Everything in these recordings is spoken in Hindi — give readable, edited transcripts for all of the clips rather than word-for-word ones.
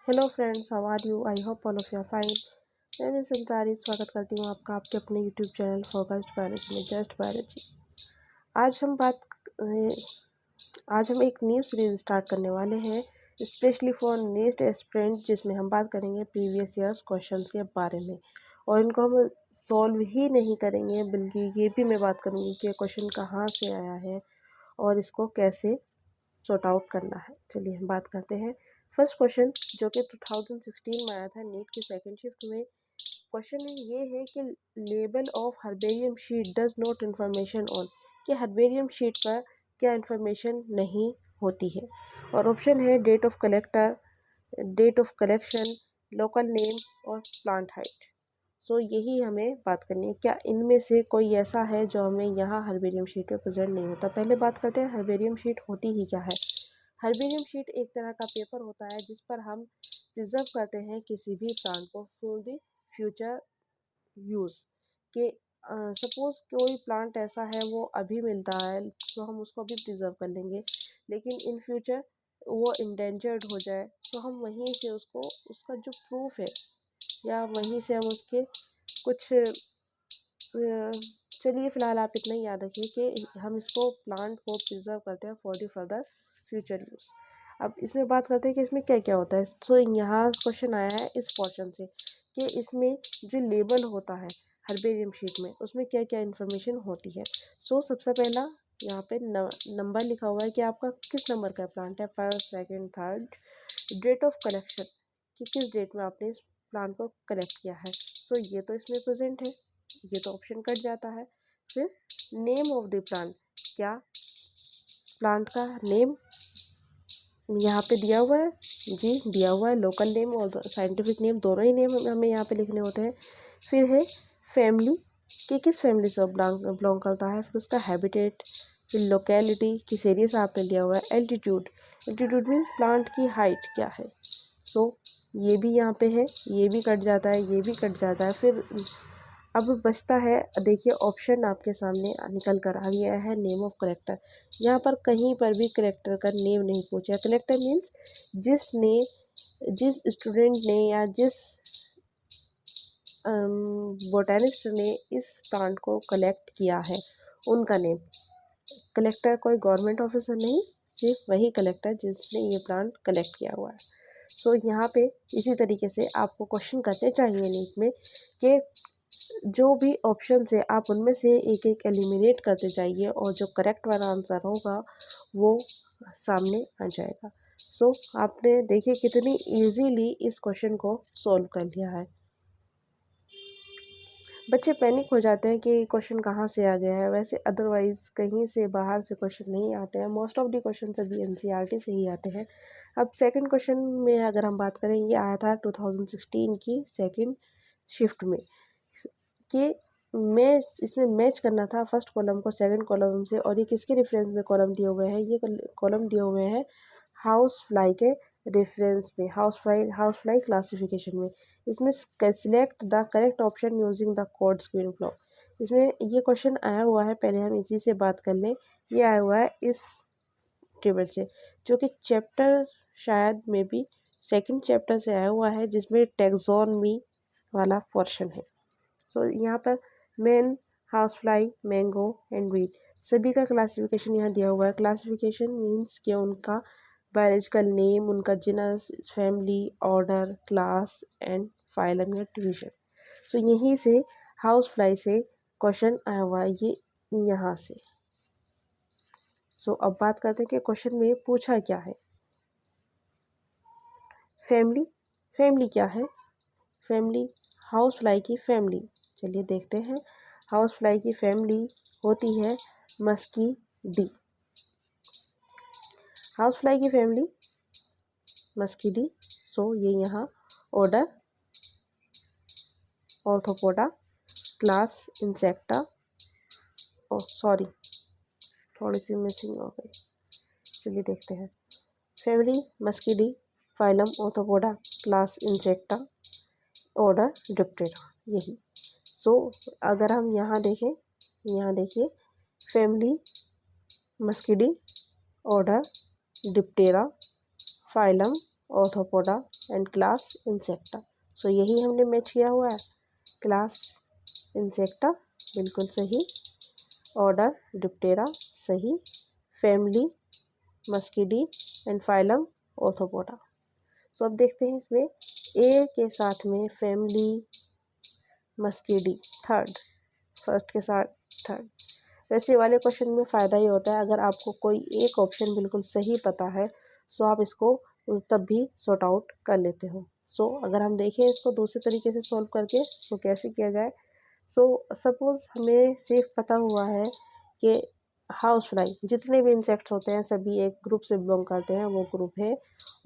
Hello friends, how are you? I hope all of you are fine. मैं मिस संसारी स्वागत करती हूँ आपका आपके अपने यूट्यूब चैनल फोकस्ड बायोलॉजी में, जस्ट बायोलॉजी। आज हम बात आज हम एक न्यू सीरीज स्टार्ट करने वाले हैं स्पेशली फॉर नेक्स्ट एस्पिरेंट, जिसमें हम बात करेंगे प्रीवियस ईयर्स क्वेश्चंस के बारे में। और इनको हम सॉल्व ही नहीं करेंगे, बल्कि ये भी मैं बात करूँगी कि क्वेश्चन कहाँ से आया है और इसको कैसे सॉर्ट आउट करना है। चलिए हम बात करते हैं। फर्स्ट क्वेश्चन जो कि 2016 में आया था नीट की सेकंड शिफ्ट में। क्वेश्चन ये है कि label of herbarium sheet does not information on, कि हर्बेरियम शीट पर क्या इंफॉर्मेशन नहीं होती है। और ऑप्शन है date of collector, date of collection, local name और प्लांट हाइट। सो यही हमें बात करनी है, क्या इनमें से कोई ऐसा है जो हमें यहाँ हर्बेरियम शीट पे प्रेजेंट नहीं होता। पहले बात करते हैं हर्बेरियम शीट होती ही क्या है। हर्बेरियम शीट एक तरह का पेपर होता है जिस पर हम प्रिजर्व करते हैं किसी भी प्लांट को फॉर द फ्यूचर यूज़ के। सपोज कोई प्लांट ऐसा है वो अभी मिलता है तो हम उसको अभी प्रिजर्व कर लेंगे, लेकिन इन फ्यूचर वो इंडेंजर्ड हो जाए तो हम वहीं से उसको उसका जो प्रूफ है या वहीं से हम उसके कुछ चलिए फ़िलहाल आप इतना ही याद रखिए कि हम इसको प्लांट को प्रिजर्व करते हैं for the further future use. अब इसमें बात करते हैं कि इसमें क्या क्या होता है। सो यहाँ क्वेश्चन आया है इस पोर्शन से कि इसमें जो लेबल होता है हर्बेरियम शीट में उसमें क्या क्या इन्फॉर्मेशन होती है। सो सबसे पहला यहाँ पे नंबर लिखा हुआ है कि आपका किस नंबर का प्लांट है, first second third. Date of collection कि किस डेट में आपने इस प्लांट को कलेक्ट किया है। सो ये तो इसमें प्रेजेंट है, ये तो ऑप्शन कट जाता है। फिर नेम ऑफ द प्लांट, क्या प्लांट का नेम यहाँ पे दिया हुआ है? जी दिया हुआ है। लोकल नेम और साइंटिफिक नेम दोनों ही नेम हमें यहाँ पे लिखने होते हैं। फिर है फैमिली कि किस फैमिली से बिलोंग करता है। फिर उसका हैबिटेट, फिर लोकेलिटी किस एरिया से आपने लिया हुआ है। एल्टीट्यूड, एल्टीट्यूड मीन्स प्लांट की हाइट क्या है। सो ये भी यहाँ पे है, ये भी कट जाता है, ये भी कट जाता है। फिर अब बचता है, देखिए ऑप्शन आपके सामने निकल कर आ गया है नेम ऑफ करेक्टर। यहाँ पर कहीं पर भी करेक्टर का नेम नहीं पूछा। कलेक्टर मीन्स जिस स्टूडेंट ने या जिस बोटेनिस्ट ने इस प्लांट को कलेक्ट किया है उनका नेम। कलेक्टर कोई गवर्नमेंट ऑफिसर नहीं, सिर्फ वही कलेक्टर जिसने ये प्लांट कलेक्ट किया हुआ है। सो यहाँ पे इसी तरीके से आपको क्वेश्चन करने चाहिए नीट में कि जो भी ऑप्शन है आप उनमें से एक एक एलिमिनेट करते जाइए और जो करेक्ट वाला आंसर होगा वो सामने आ जाएगा। सो आपने देखिए कितनी इजीली इस क्वेश्चन को सॉल्व कर लिया है। बच्चे पैनिक हो जाते हैं कि क्वेश्चन कहाँ से आ गया है, वैसे अदरवाइज कहीं से बाहर से क्वेश्चन नहीं आते हैं। मोस्ट ऑफ द क्वेश्चन सभी एनसीईआरटी से ही आते हैं। अब सेकंड क्वेश्चन में अगर हम बात करें, ये आया था 2016 की सेकंड शिफ्ट में कि मैं इसमें मैच करना था फर्स्ट कॉलम को सेकंड कॉलम से। और ये किसके रेफरेंस में कॉलम दिए हुए हैं? ये कॉलम दिए हुए हैं हाउस फ्लाई के रेफरेंस में, हाउस फ्लाई क्लासिफिकेशन में। इसमें select the correct option using the code screen flow. इसमें ये क्वेश्चन आया हुआ है, पहले हम इसी से बात कर लें। ये आया हुआ है इस टेबल से, जो कि चैप्टर शायद में भी सेकंड चैप्टर से आया हुआ है, जिसमें टैक्सोनॉमी वाला पोर्शन है। सो यहाँ पर main, house fly, mango and wheat सभी का क्लासिफिकेशन यहाँ दिया हुआ है। क्लासिफिकेशन मीन्स कि उनका बायोलॉजिकल नेम, उनका genus, family, order, class and phylum या डिवीजन। सो यहीं से हाउस फ्लाई से क्वेश्चन आया हुआ है, ये यहाँ से। सो अब बात करते हैं कि क्वेश्चन में पूछा क्या है। फैमिली, फैमिली क्या है? फैमिली, हाउस फ्लाई की फैमिली, चलिए देखते हैं। हाउस फ्लाई की फैमिली होती है मस्कीडी। हाउस फ्लाई की फैमिली मस्कीडी। सो ये यहाँ order Arthropoda, class Insecta, oh sorry थोड़ी सी मिसिंग हो गई, चलिए देखते हैं। Family Muscidae, phylum Arthropoda, class Insecta, order Diptera, यही। सो अगर हम यहाँ देखें, यहाँ देखिए family Muscidae, order Diptera, phylum Arthropoda and class Insecta. So यही हमने मैच किया हुआ है, क्लास इंसेक्टा बिल्कुल सही, ऑर्डर डिप्टेरा सही, family Muscidae and phylum Arthropoda. So अब देखते हैं इसमें ए के साथ में फैमिली मस्किडी थर्ड, फर्स्ट के साथ थर्ड। वैसे वाले क्वेश्चन में फ़ायदा ये होता है अगर आपको कोई एक ऑप्शन बिल्कुल सही पता है सो आप इसको तब भी सॉर्ट आउट कर लेते हो। सो अगर हम देखें इसको दूसरे तरीके से सॉल्व करके सो कैसे किया जाए। सो सपोज़ हमें सिर्फ पता हुआ है कि हाउस फ्लाई जितने भी इंसेक्ट्स होते हैं सभी एक ग्रुप से बिलोंग करते हैं, वो ग्रुप है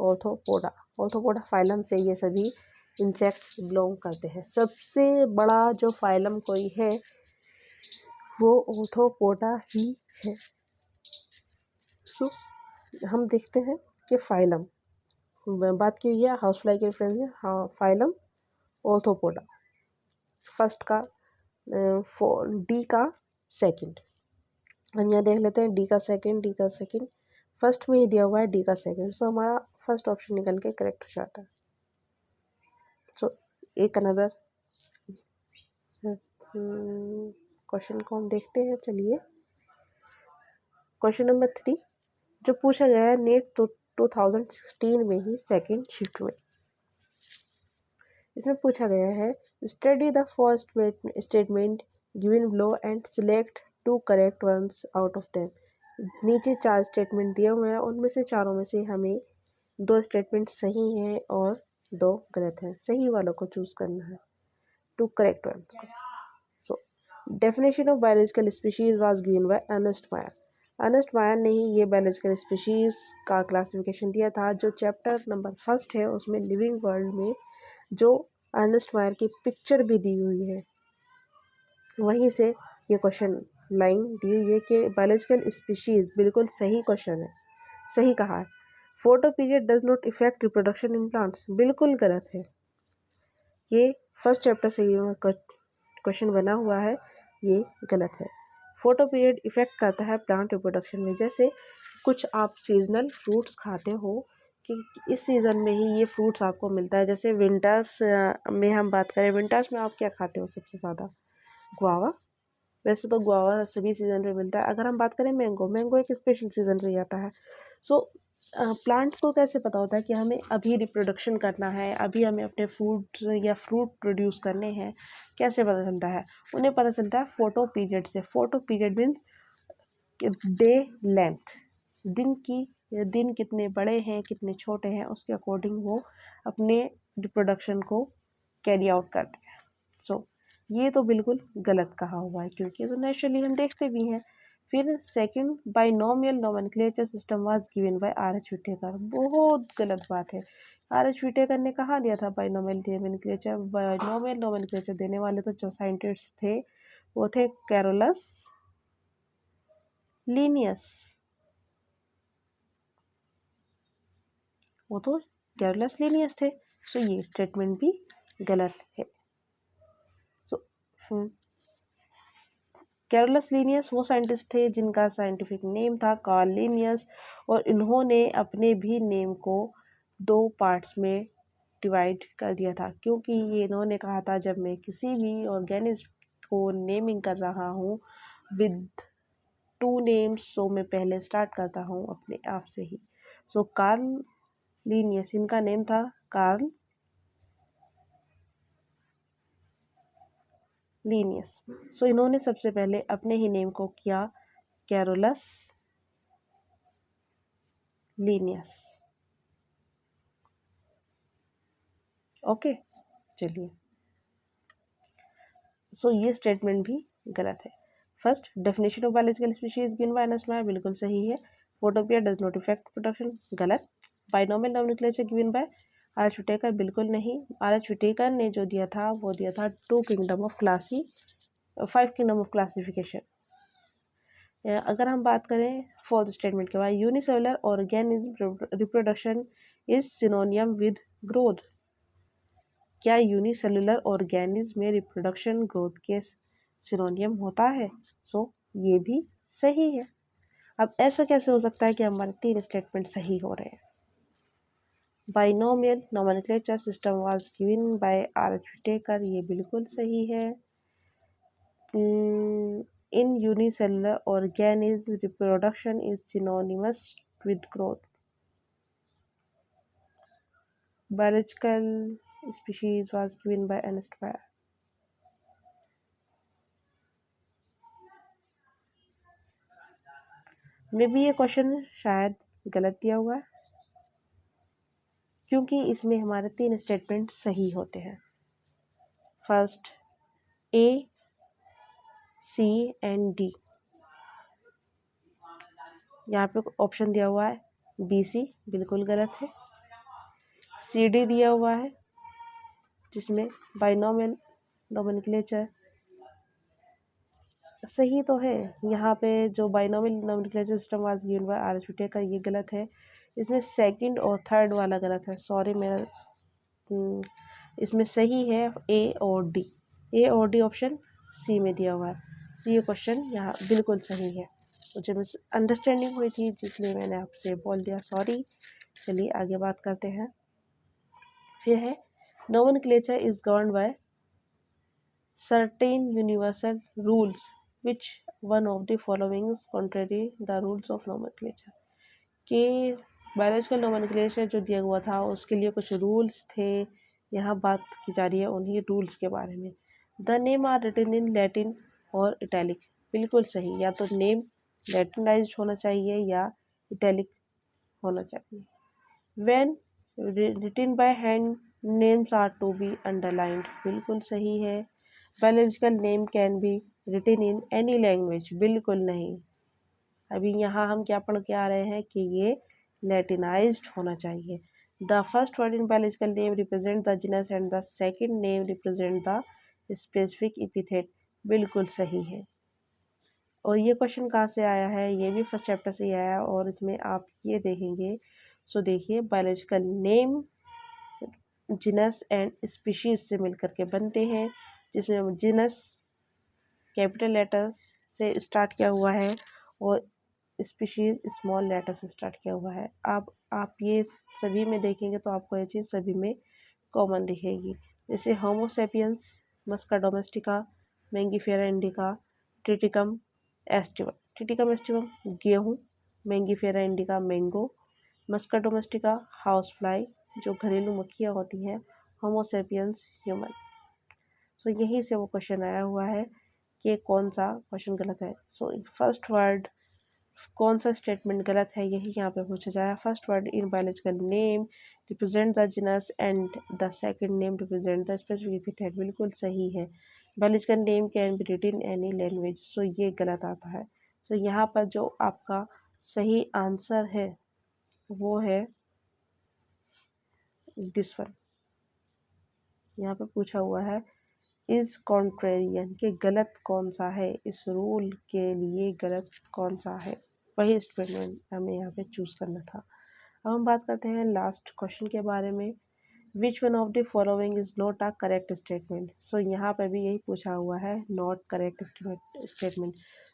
ऑर्थोपोडा। ऑर्थोपोडा फाइलम से ये सभी इंसेक्ट्स बिलोंग करते हैं। सबसे बड़ा जो फाइलम कोई है वो ऑर्थोपोडा ही है। सो हम देखते हैं कि फाइलम बात की हुई है हाउस फ्लाई के रेफरेंस में, हाँ फाइलम ऑर्थोपोडा फर्स्ट का डी का सेकंड। हम यहाँ देख लेते हैं डी का सेकंड फर्स्ट में ही दिया हुआ है डी का सेकंड, सो हमारा फर्स्ट ऑप्शन निकल के करेक्ट हो जाता है। सो एक अनदर क्वेश्चन को हम देखते हैं। चलिए क्वेश्चन नंबर 3 जो पूछा गया है नेट 2016 में ही सेकंड शिफ्ट में। इसमें पूछा गया है study the first statement given below and select 2 correct ones out of them. नीचे 4 स्टेटमेंट दिए हुए हैं, उनमें से चारों में से हमें 2 स्टेटमेंट सही हैं और 2 गलत हैं। सही वालों को चूज करना है, 2 करेक्ट वंस को। So definition of biological species was given by Ernest Mayr. Ernest Mayr ने ही ये बायोलॉजिकल स्पीशीज का क्लासिफिकेशन दिया था। जो चैप्टर नंबर 1 है उसमें लिविंग वर्ल्ड में जो अर्नेस्ट मायर की पिक्चर भी दी हुई है, वहीं से ये क्वेश्चन लाइन दी हुई है कि बायोलॉजिकल स्पीशीज बिल्कुल सही क्वेश्चन है, सही कहा है। Photo period does not effect reproduction in plants बिल्कुल गलत है। ये फर्स्ट चैप्टर से ये क्वेश्चन बना हुआ है, ये गलत है। फोटो पीरियड इफेक्ट करता है प्लांट रिप्रोडक्शन में। जैसे कुछ आप सीजनल फ्रूट्स खाते हो कि इस सीज़न में ही ये फ्रूट्स आपको मिलता है। जैसे विंटर्स में हम बात करें, विंटर्स में आप क्या खाते हो सबसे ज़्यादा? गुआवा। वैसे तो गुआवा सभी सीज़न पे मिलता है। अगर हम बात करें मैंगो एक स्पेशल सीज़न पे आता है। सो प्लांट्स को कैसे पता होता है कि हमें अभी रिप्रोडक्शन करना है, अभी हमें अपने फूड या फ्रूट प्रोड्यूस करने हैं? कैसे पता चलता है? उन्हें पता चलता है फोटो पीरियड से। Photo period means day length, दिन कितने बड़े हैं कितने छोटे हैं उसके अकॉर्डिंग वो अपने रिप्रोडक्शन को कैरी आउट करते हैं। सो ये तो बिल्कुल गलत कहा हुआ है क्योंकि तो नेचुरली हम देखते भी हैं। फिर second binomial nomenclature system was given by R H. Whittaker. बहुत गलत बात है। आर.एच. व्हिटेकर ने कहाँ दिया था बाइनोमियल नोमेनक्लेचर देने वाले तो जो साइंटिस्ट थे वो थे कैरोलस लीनियस। वो तो कैरोलस लीनियस थे। सो ये स्टेटमेंट भी गलत है। सो कैरोलस लीनियस वो साइंटिस्ट थे जिनका साइंटिफिक नेम था कार्ल लीनियस, और इन्होंने अपने भी नेम को 2 पार्ट्स में डिवाइड कर दिया था क्योंकि ये इन्होंने कहा था जब मैं किसी भी ऑर्गेनिज्म को नेमिंग कर रहा हूँ विद 2 नेम्स, सो मैं पहले स्टार्ट करता हूँ अपने आप से ही। सो कार्ल लीनियस इनका नेम था कार्ल लीनियस। सो इन्होंने सबसे पहले अपने ही नेम को किया कैरोलस लीनियस। ओके चलिए, सो ये स्टेटमेंट भी गलत है। First definition of biological species given by Ernest Mayr बिल्कुल सही है। Photopia does not affect production गलत। Binomial nomenclature given by R H. Whittaker बिल्कुल नहीं। आर.एच. व्हिटेकर ने जो दिया था वो दिया था 5 किंगडम ऑफ क्लासिफिकेशन। अगर हम बात करें फोर्थ स्टेटमेंट के बाद unicellular organism reproduction is सिनोनियम with growth. क्या यूनिसेलुलर ऑर्गेनिज्म में रिप्रोडक्शन ग्रोथ के सिनोनियम होता है? सो ये भी सही है। अब ऐसा कैसे हो सकता है कि हमारे 3 स्टेटमेंट सही हो रहे हैं? Binomial nomenclature system was given by R H. Whittaker, ये बिल्कुल सही है। In unicellular organism reproduction is synonymous with growth. Biological species was given by Ernst Mayr. मे भी ये क्वेश्चन शायद गलत दिया हुआ है, क्योंकि इसमें हमारे 3 स्टेटमेंट सही होते हैं। First A, C and D. यहाँ पे ऑप्शन दिया हुआ है बी सी, बिल्कुल गलत है। सी डी दिया हुआ है, जिसमें बाइनोमियल नोमेनक्लेचर सही तो है। यहाँ पे जो binomial nomenclature system was given by R H. Whittaker, ये गलत है। इसमें सेकंड और थर्ड वाला गलत है, सॉरी मेरा। इसमें सही है ए और डी। ए और डी ऑप्शन सी में दिया हुआ है, तो ये क्वेश्चन यहाँ बिल्कुल सही है। मुझे मिस अंडरस्टैंडिंग हुई थी, जिसलिए मैंने आपसे बोल दिया, सॉरी। चलिए आगे बात करते हैं। फिर है nomenclature is governed bye certain universal rules, which one of the following is contrary the rules of nomenclature। कि बायोलॉजिकल नोमेनक्लेचर जो दिया हुआ था उसके लिए कुछ रूल्स थे, यहाँ बात की जा रही है उन्हीं रूल्स के बारे में। The name are written in Latin और इटैलिक, बिल्कुल सही। या तो नेम लैटिनाइज्ड होना चाहिए या इटैलिक होना चाहिए। When written by hand names are to be underlined, बिल्कुल सही है। Biological name can be written in any language, बिल्कुल नहीं। अभी यहाँ हम क्या पढ़ के आ रहे हैं कि ये लैटिनाइज्ड होना चाहिए। The first word in biological name represent the genus and the second name represent the specific epithet, बिल्कुल सही है। और ये क्वेश्चन कहाँ से आया है, ये भी फर्स्ट चैप्टर से ही आया, और इसमें आप ये देखेंगे। सो देखिए, biological name genus and species से मिलकर के बनते हैं, जिसमें जीनस कैपिटल लेटर से स्टार्ट किया हुआ है और स्पीशीज स्मॉल लेटर से स्टार्ट किया हुआ है। आप ये सभी में देखेंगे तो आपको ये चीज़ सभी में कॉमन दिखेगी। जैसे Homo sapiens, Musca domestica, Mangifera indica, Triticum aestivum. Triticum aestivum गेहूँ, Mangifera indica mango, Musca domestica house fly जो घरेलू मक्खियाँ होती हैं, होमो सेपियंस ह्यूमन। सो यहीं से वो क्वेश्चन आया हुआ है कि कौन सा क्वेश्चन गलत है। सो फर्स्ट वर्ड कौन सा स्टेटमेंट गलत है, यही यहाँ पे पूछा जा रहा है। First word in biological name represent the genus and the second name represent the specific epithet, बिल्कुल सही है। Biological name can be written in any language, so ये गलत आता है। सो यहाँ पर जो आपका सही आंसर है वो है दिस वन। यहाँ पे पूछा हुआ है इज कॉन्ट्रेरियन के गलत कौन सा है, इस रूल के लिए गलत कौन सा है, वही स्टेटमेंट हमें यहाँ पे चूज करना था। अब हम बात करते हैं लास्ट क्वेश्चन के बारे में। Which one of the following is not a correct statement. So यहाँ पर भी यही पूछा हुआ है, नॉट करेक्ट स्टेटमेंट।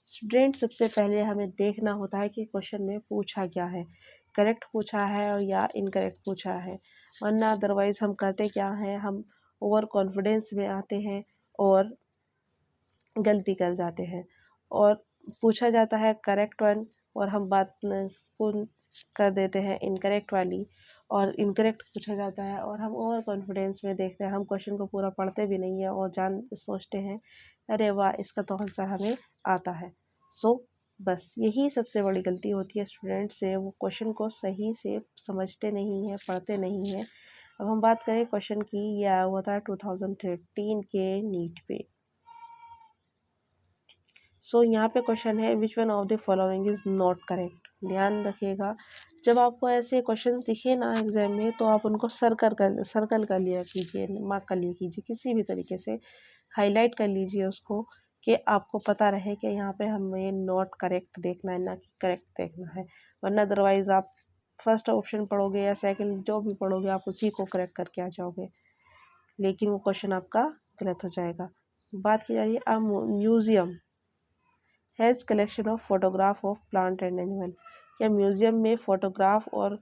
स्टूडेंट सबसे पहले हमें देखना होता है कि क्वेश्चन में पूछा क्या है, करेक्ट पूछा है और या इनकरेक्ट पूछा है, वरना अदरवाइज हम करते क्या है, हम ओवर कॉन्फिडेंस में आते हैं और गलती कर जाते हैं। और पूछा जाता है करेक्ट वन और हम बात कर देते हैं इनकरेक्ट वाली, और इनकरेक्ट पूछा जाता है और हम ओवर कॉन्फिडेंस में देखते हैं, हम क्वेश्चन को पूरा पढ़ते भी नहीं है और सोचते हैं अरे वाह इसका तो आंसर हमें आता है। सो बस यही सबसे बड़ी गलती होती है स्टूडेंट से, वो क्वेश्चन को सही से समझते नहीं हैं, पढ़ते नहीं हैं। अब हम बात करें क्वेश्चन की, यह आया हुआ था 2013 के नीट पे। सो यहाँ पे क्वेश्चन है विच one of the following is not correct. ध्यान रखिएगा, जब आपको ऐसे क्वेश्चन दिखे ना एग्जाम में तो आप उनको सर्कल कर लिया कीजिए, मार्क कर लिया कीजिए, किसी भी तरीके से हाईलाइट कर लीजिए उसको, कि आपको पता रहे कि यहाँ पे हमें नॉट करेक्ट देखना है, ना कि करेक्ट देखना है। वरना अदरवाइज आप फर्स्ट ऑप्शन पढ़ोगे या सेकंड जो भी पढ़ोगे आप उसी को करेक्ट करके आ जाओगे, लेकिन वो क्वेश्चन आपका गलत हो जाएगा। बात की जा रही है a museum has collection of photograph of plant and animal. क्या म्यूजियम में फ़ोटोग्राफ और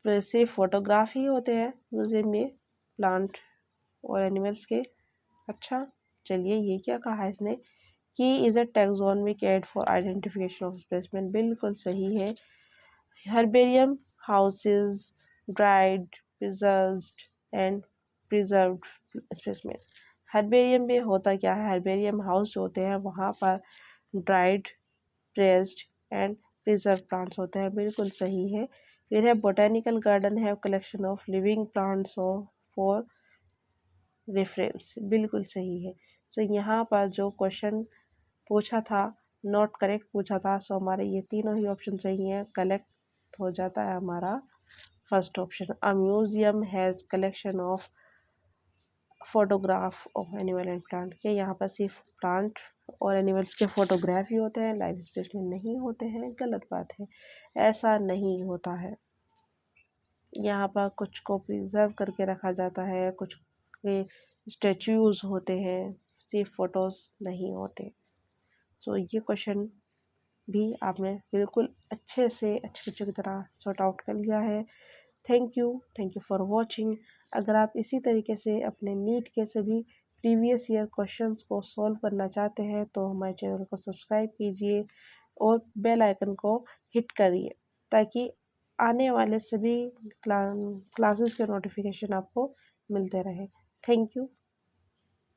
सिर्फ फोटोग्राफ ही होते हैं म्यूजियम में प्लांट और एनिमल्स के। अच्छा चलिए, ये क्या कहा है इसने कि is a taxonomic aid for identification of specimen. बिल्कुल सही है। Herbarium houses dried preserved and preserved specimen. Herbarium में होता क्या है, हर्बेरियम हाउस जो होते हैं वहाँ पर dried pressed and preserve plants होते हैं। बिल्कुल सही है। फिर है बोटेनिकल गार्डन है collection of living plants for reference. बिल्कुल सही है। तो यहाँ पर जो क्वेश्चन पूछा था नॉट करेक्ट पूछा था, सो हमारे ये तीनों ही ऑप्शन सही हैं। कलेक्ट हो जाता है हमारा first option. A museum has collection of photograph of animal and plant के यहाँ पर सिर्फ प्लांट और एनिमल्स के फोटोग्राफ ही होते हैं, लाइव स्पेसिमेन नहीं होते हैं। गलत बात है, ऐसा नहीं होता है। यहाँ पर कुछ को प्रिजर्व करके रखा जाता है, कुछ के स्टेच्यूज होते हैं, सिर्फ फोटोज नहीं होते। सो ये क्वेश्चन भी आपने बिल्कुल अच्छे से अच्छे बच्चों की तरह सॉर्ट आउट कर लिया है। Thank you for watching. अगर आप इसी तरीके से अपने नीट के सभी प्रीवियस ईयर क्वेश्चंस को सॉल्व करना चाहते हैं तो हमारे चैनल को सब्सक्राइब कीजिए और बेल आइकन को हिट करिए ताकि आने वाले सभी क्लासेस के नोटिफिकेशन आपको मिलते रहे। Thank you.